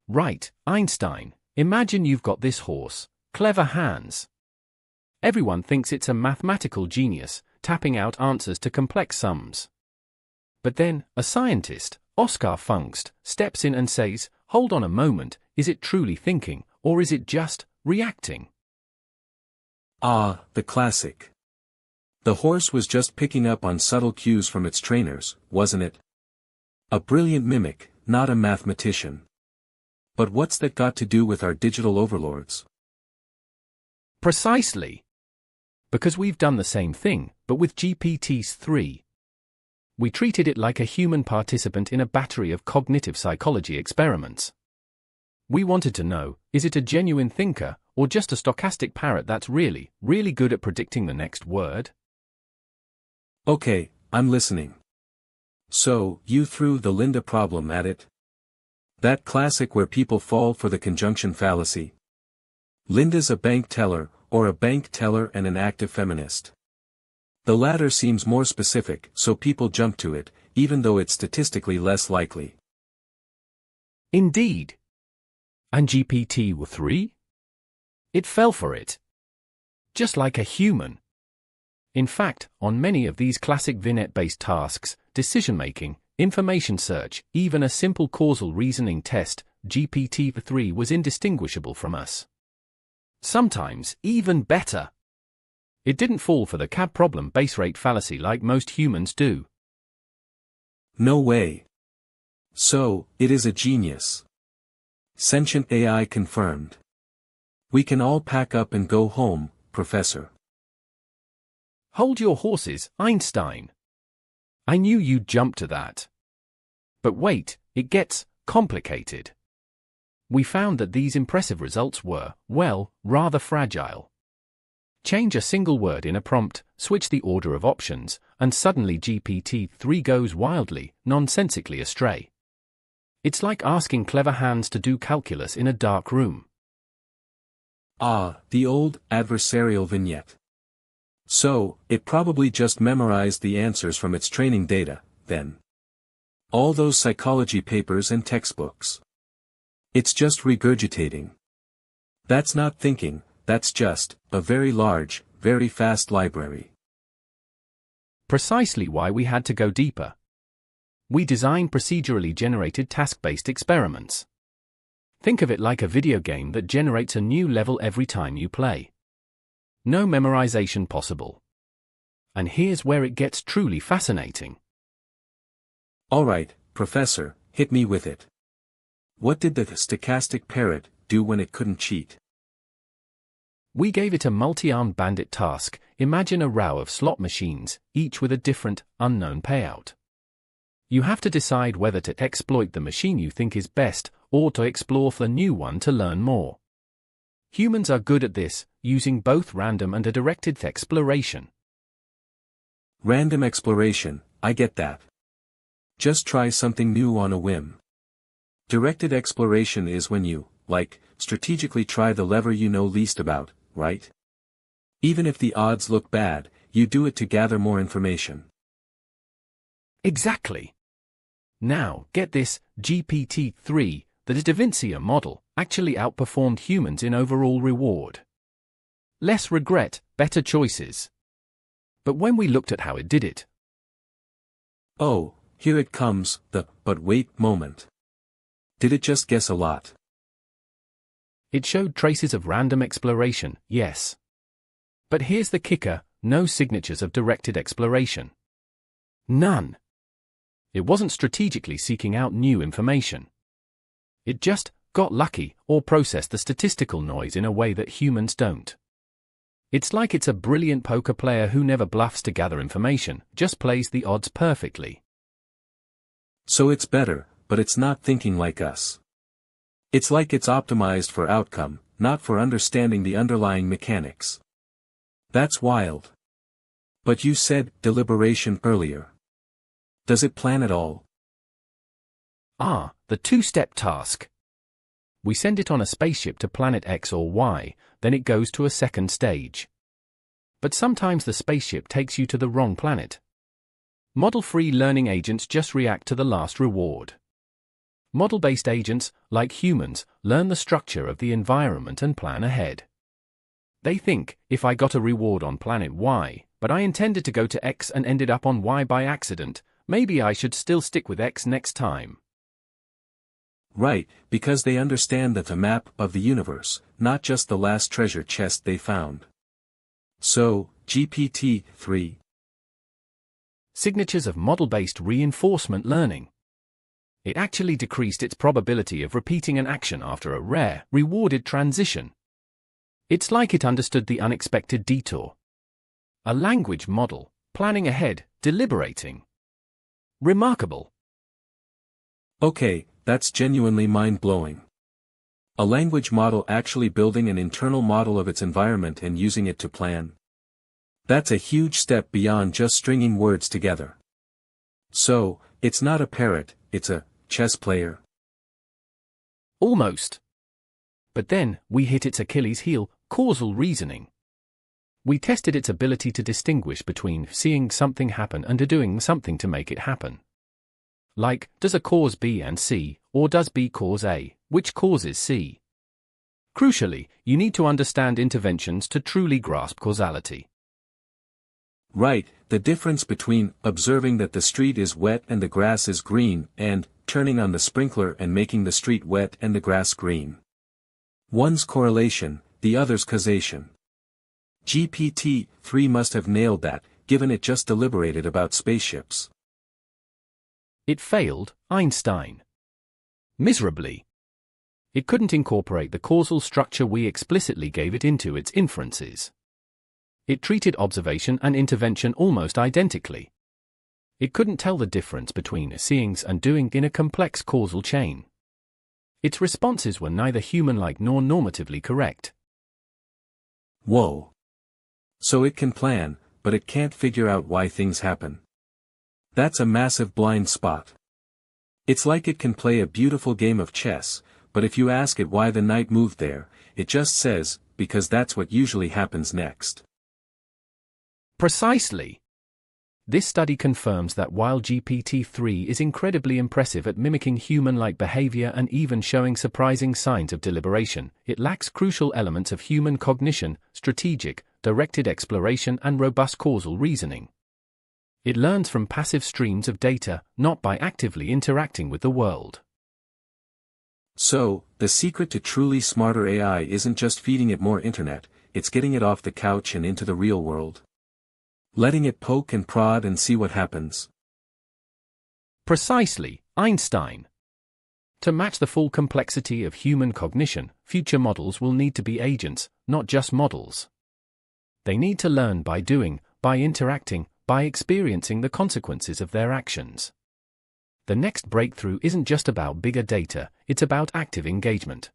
Right, Einstein, imagine you've got this horse, clever Hans. Everyone thinks it's a mathematical genius, tapping out answers to complex sums. But then, a scientist, Oscar Funkst, steps in and says, hold on a moment, is it truly thinking, or is it just reacting? Ah, the classic. The horse was just picking up on subtle cues from its trainers, wasn't it? A brilliant mimic, not a mathematician. But what's that got to do with our digital overlords? Precisely. Because we've done the same thing, but with GPT-3. We treated it like a human participant in a battery of cognitive psychology experiments. We wanted to know, is it a genuine thinker, or just a stochastic parrot that's really, really good at predicting the next word? Okay, I'm listening. So, you threw the Linda problem at it? That classic where people fall for the conjunction fallacy. Linda's a bank teller, or a bank teller and an active feminist. The latter seems more specific, so people jump to it, even though it's statistically less likely. Indeed. And GPT-3? It fell for it. Just like a human. In fact, on many of these classic vignette-based tasks, decision-making, information search, even a simple causal reasoning test, GPT-3 was indistinguishable from us. Sometimes, even better. It didn't fall for the cab problem base rate fallacy like most humans do. No way. So, it is a genius. Sentient AI confirmed. We can all pack up and go home, Professor. Hold your horses, Einstein. I knew you'd jump to that. But wait, it gets complicated. We found that these impressive results were, well, rather fragile. Change a single word in a prompt, switch the order of options, and suddenly GPT-3 goes wildly, nonsensically astray. It's like asking clever Hans to do calculus in a dark room. Ah, the old, adversarial vignette. So, it probably just memorized the answers from its training data, then. All those psychology papers and textbooks. It's just regurgitating. That's not thinking, that's just a very large, very fast library. Precisely why we had to go deeper. We designed procedurally generated task-based experiments. Think of it like a video game that generates a new level every time you play. No memorization possible. And here's where it gets truly fascinating. Alright, Professor, hit me with it. What did the stochastic parrot do when it couldn't cheat? We gave it a multi-armed bandit task. Imagine a row of slot machines, each with a different, unknown payout. You have to decide whether to exploit the machine you think is best, or to explore the new one to learn more. Humans are good at this, using both random and a directed exploration. Random exploration, I get that. Just try something new on a whim. Directed exploration is when you, strategically try the lever you know least about, right? Even if the odds look bad, you do it to gather more information. Exactly. Now, get this, GPT-3, the Da Vinci model, actually outperformed humans in overall reward. Less regret, better choices. But when we looked at how it did it. Oh, here it comes, the but wait moment. Did it just guess a lot? It showed traces of random exploration, yes. But here's the kicker, no signatures of directed exploration. None. It wasn't strategically seeking out new information. It just got lucky or processed the statistical noise in a way that humans don't. It's like it's a brilliant poker player who never bluffs to gather information, just plays the odds perfectly. So it's better, but it's not thinking like us. It's like it's optimized for outcome, not for understanding the underlying mechanics. That's wild. But you said deliberation earlier. Does it plan at all? Ah, the two-step task. We send it on a spaceship to planet X or Y, then it goes to a second stage. But sometimes the spaceship takes you to the wrong planet. Model-free learning agents just react to the last reward. Model-based agents, like humans, learn the structure of the environment and plan ahead. They think, if I got a reward on planet Y, but I intended to go to X and ended up on Y by accident, maybe I should still stick with X next time. Right, because they understand the map of the universe, not just the last treasure chest they found. So, GPT-3. Signatures of model-based reinforcement learning. It actually decreased its probability of repeating an action after a rare, rewarded transition. It's like it understood the unexpected detour. A language model, planning ahead, deliberating. Remarkable. Okay, that's genuinely mind-blowing. A language model actually building an internal model of its environment and using it to plan. That's a huge step beyond just stringing words together. So, it's not a parrot, it's a chess player. Almost. But then, we hit its Achilles heel, causal reasoning. We tested its ability to distinguish between seeing something happen and doing something to make it happen. Like, does A cause B and C, or does B cause A, which causes C? Crucially, you need to understand interventions to truly grasp causality. Right, the difference between observing that the street is wet and the grass is green and turning on the sprinkler and making the street wet and the grass green. One's correlation, the other's causation. GPT-3 must have nailed that, given it just deliberated about spaceships. It failed, Einstein. Miserably. It couldn't incorporate the causal structure we explicitly gave it into its inferences. It treated observation and intervention almost identically. It couldn't tell the difference between seeing and doing in a complex causal chain. Its responses were neither human-like nor normatively correct. Whoa. So it can plan, but it can't figure out why things happen. That's a massive blind spot. It's like it can play a beautiful game of chess, but if you ask it why the knight moved there, it just says, because that's what usually happens next. Precisely. This study confirms that while GPT-3 is incredibly impressive at mimicking human-like behavior and even showing surprising signs of deliberation, it lacks crucial elements of human cognition, strategic, directed exploration and robust causal reasoning. It learns from passive streams of data, not by actively interacting with the world. So, the secret to truly smarter AI isn't just feeding it more internet, it's getting it off the couch and into the real world. Letting it poke and prod and see what happens. Precisely, Einstein. To match the full complexity of human cognition, future models will need to be agents, not just models. They need to learn by doing, by interacting, by experiencing the consequences of their actions. The next breakthrough isn't just about bigger data, it's about active engagement.